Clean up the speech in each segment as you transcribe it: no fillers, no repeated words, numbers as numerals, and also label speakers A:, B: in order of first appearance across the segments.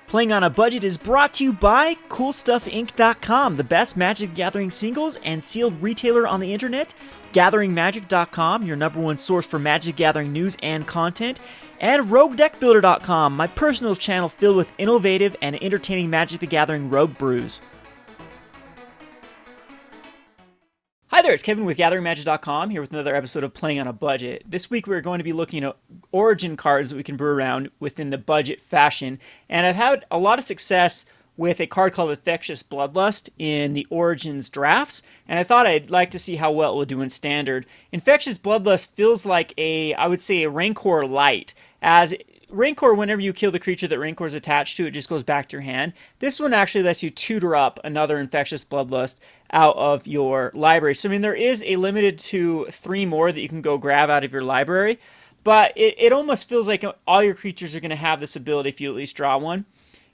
A: Playing on a Budget is brought to you by CoolStuffInc.com, the best Magic the Gathering singles and sealed retailer on the internet, GatheringMagic.com, your number one source for Magic the Gathering news and content, and RogueDeckBuilder.com, my personal channel filled with innovative and entertaining Magic the Gathering rogue brews. Hi there, it's Kevin with GatheringMagic.com here with another episode of Playing on a Budget. This week we're going to be looking at Origin cards that we can brew around within the budget fashion, and I've had a lot of success with a card called Infectious Bloodlust in the Origins drafts, and I thought I'd like to see how well it will do in Standard. Infectious Bloodlust feels like I would say a Rancor light, as Rancor, whenever you kill the creature that Rancor is attached to, it just goes back to your hand. This one actually lets you tutor up another Infectious Bloodlust out of your library. So, I mean, there is a limited to 3 more that you can go grab out of your library, but it almost feels like all your creatures are going to have this ability if you at least draw one.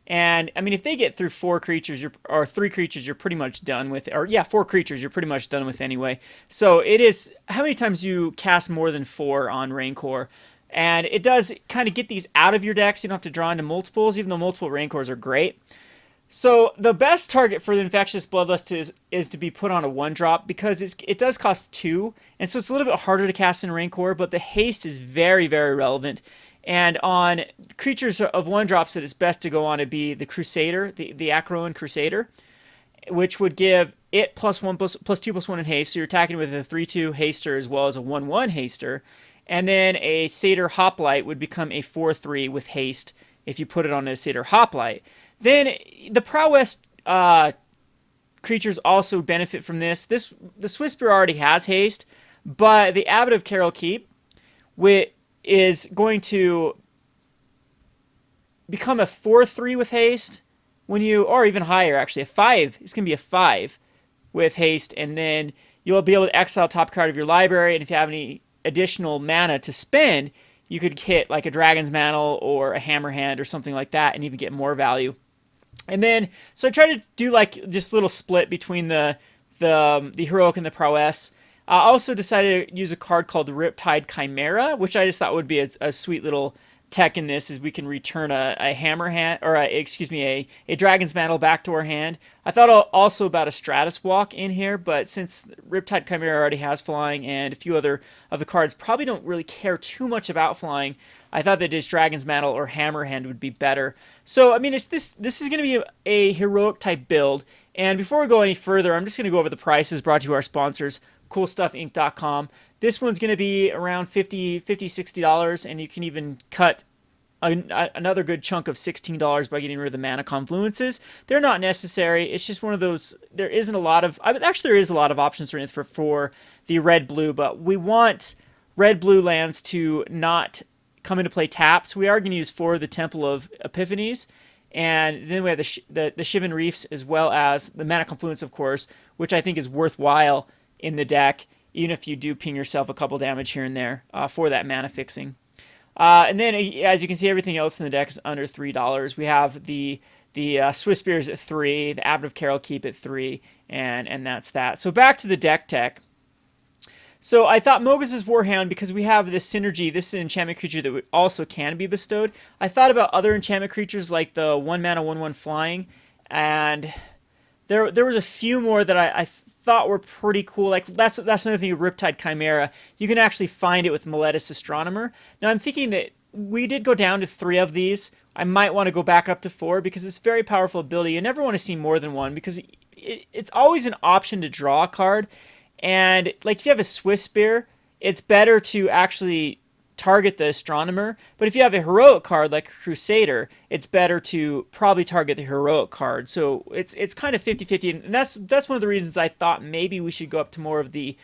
A: And, I mean, if they get through 4 creatures, or 3 creatures, you're pretty much done with, or yeah, 4 creatures, you're pretty much done with anyway. So, it is, how many times you cast more than 4 on Rancor? And it does kind of get these out of your decks. You don't have to draw into multiples, even though multiple Rancors are great. So the best target for the Infectious Bloodlust is to be put on a 1-drop, because it does cost 2. And so it's a little bit harder to cast in Rancor, but the haste is very, very relevant. And on creatures of 1-drops that it's best to go on to be the Crusader, the Akroan Crusader, which would give it +2/+1 in haste. So you're attacking with a 3/2 haster as well as a 1/1 haster. And then a Satyr Hoplite would become a 4/3 with haste if you put it on a Satyr Hoplite. Then the prowess creatures also benefit from this. The Swiftspear already has haste, but the Abbot of Keral Keep is going to become a 4/3 with haste or even higher actually, a 5. It's going to be a 5 with haste, and then you'll be able to exile top card of your library, and if you have any additional mana to spend, you could hit like a Dragon's Mantle or a Hammerhand or something like that and even get more value. And then, so I tried to do like just a little split between the heroic and the prowess. I also decided to use a card called the Riptide Chimera, which I just thought would be a sweet little tech in this, is we can return a Hammerhand, or a Dragon's Mantle back to our hand. I thought also about a Stratus Walk in here, but since Riptide Chimera already has flying and a few other of the cards probably don't really care too much about flying, I thought that just Dragon's Mantle or Hammerhand would be better. So, I mean, this is going to be a heroic type build, and before we go any further, I'm just going to go over the prices brought to you by our sponsors, CoolStuffInc.com. This one's going to be around $60, and you can even cut another good chunk of $16 by getting rid of the Mana Confluences. They're not necessary. It's just one of those, there isn't a lot of, actually there is a lot of options for the red-blue, but we want red-blue lands to not come into play tapped. So we are going to use 4 of the Temple of Epiphanies, and then we have the Shivan Reefs as well as the Mana Confluence, of course, which I think is worthwhile in the deck, even if you do ping yourself a couple damage here and there for that mana fixing. And then, as you can see, everything else in the deck is under $3. We have the Swiftspears at 3, the Abbot of Keral Keep at 3, and that's that. So back to the deck tech. So I thought Magis' Warhound, because we have this synergy, this is an enchantment creature that also can be bestowed. I thought about other enchantment creatures like the 1-mana 1/1 flying, and there was a few more that I thought were pretty cool. Like that's another thing with Riptide Chimera. You can actually find it with Meletis Astronomer. Now I'm thinking that we did go down to 3 of these. I might want to go back up to 4 because it's a very powerful ability. You never want to see more than one because it's always an option to draw a card. And like if you have a Swiftspear, it's better to actually target the Astronomer. But if you have a heroic card like a Crusader, it's better to probably target the heroic card. So it's kind of 50-50, and that's one of the reasons I thought maybe we should go up to more of the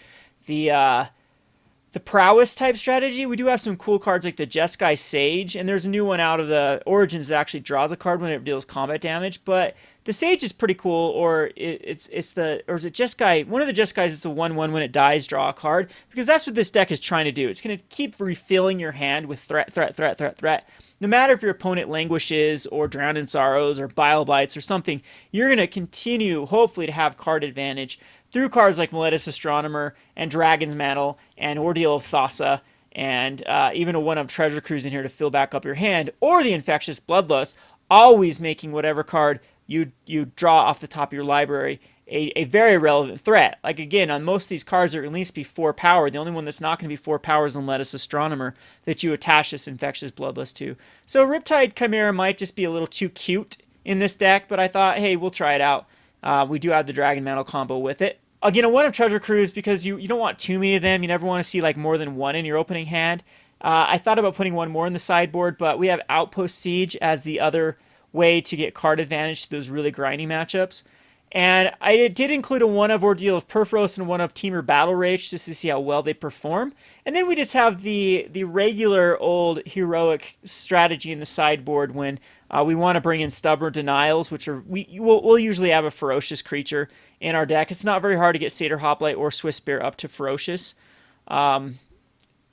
A: prowess type strategy. We do have some cool cards like the Jeskai Sage, and there's a new one out of the Origins that actually draws a card when it deals combat damage. But the Sage is pretty cool, or is it Jeskai? One of the Jeskais is a 1/1 when it dies, draw a card, because that's what this deck is trying to do. It's going to keep refilling your hand with threat. No matter if your opponent languishes or drowned in sorrows or bile bites or something, you're going to continue, hopefully, to have card advantage through cards like Meletis Astronomer and Dragon's Mantle and Ordeal of Thassa and even a 1 of Treasure Cruise in here to fill back up your hand, or the Infectious Bloodlust. always making whatever card you draw off the top of your library a very relevant threat. Like again, on most of these cards, there will at least be 4 power. The only one that's not going to be 4 power is Meletis Astronomer that you attach this Infectious Bloodlust to. So Riptide Chimera might just be a little too cute in this deck, but I thought, hey, we'll try it out. We do have the Dragon Mantle combo with it. Again, I wanted Treasure Cruise because you don't want too many of them. You never want to see like more than one in your opening hand. I thought about putting one more in the sideboard, but we have Outpost Siege as the other way to get card advantage to those really grindy matchups. And I did include one of Ordeal of Purphoros and one of Temur Battle Rage just to see how well they perform. And then we just have the regular old heroic strategy in the sideboard when we want to bring in Stubborn Denials, which are we'll usually have a ferocious creature in our deck. It's not very hard to get Satyr Hoplite or Swiftspear up to ferocious. And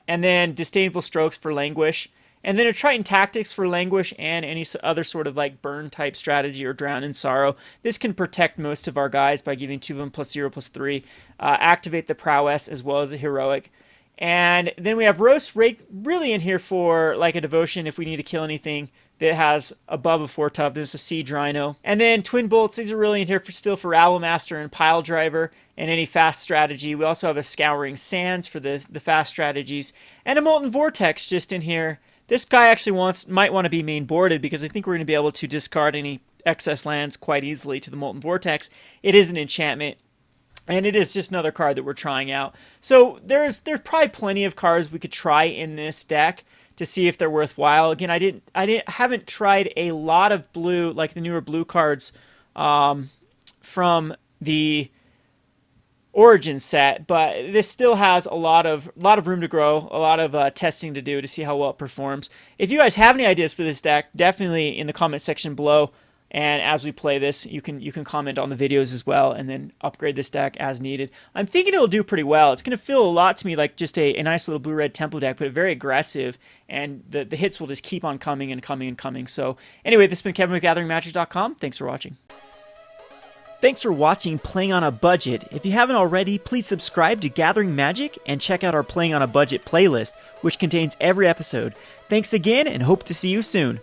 A: then Disdainful Strokes for Languish. And then a Triton Tactics for Languish and any other sort of like burn type strategy or Drown in Sorrow. This can protect most of our guys by giving 2 of them +0/+3. Activate the Prowess as well as a Heroic. And then we have Roast Rake really in here for like a Devotion if we need to kill anything that has above a 4 toughness, a Siege Rhino. And then Twin Bolts, these are really in here still for Rabble Master and Pile Driver and any fast strategy. We also have a Scouring Sands for the fast strategies. And a Molten Vortex just in here. This guy actually might want to be main boarded because I think we're going to be able to discard any excess lands quite easily to the Molten Vortex. It is an enchantment, and it is just another card that we're trying out. So there's probably plenty of cards we could try in this deck to see if they're worthwhile. Again, I haven't tried a lot of blue, like the newer blue cards from the Origin set, but this still has a lot of room to grow, a lot of testing to do to see how well it performs. If you guys have any ideas for this deck, definitely in the comment section below. And as we play this, you can comment on the videos as well, and then upgrade this deck as needed. I'm thinking it'll do pretty well. It's going to feel a lot to me like just a nice little blue-red tempo deck, but very aggressive, and the hits will just keep on coming and coming and coming. So anyway, this has been Kevin with GatheringMagic.com. Thanks for watching. Thanks for watching Playing on a Budget. If you haven't already, please subscribe to Gathering Magic and check out our Playing on a Budget playlist, which contains every episode. Thanks again and hope to see you soon.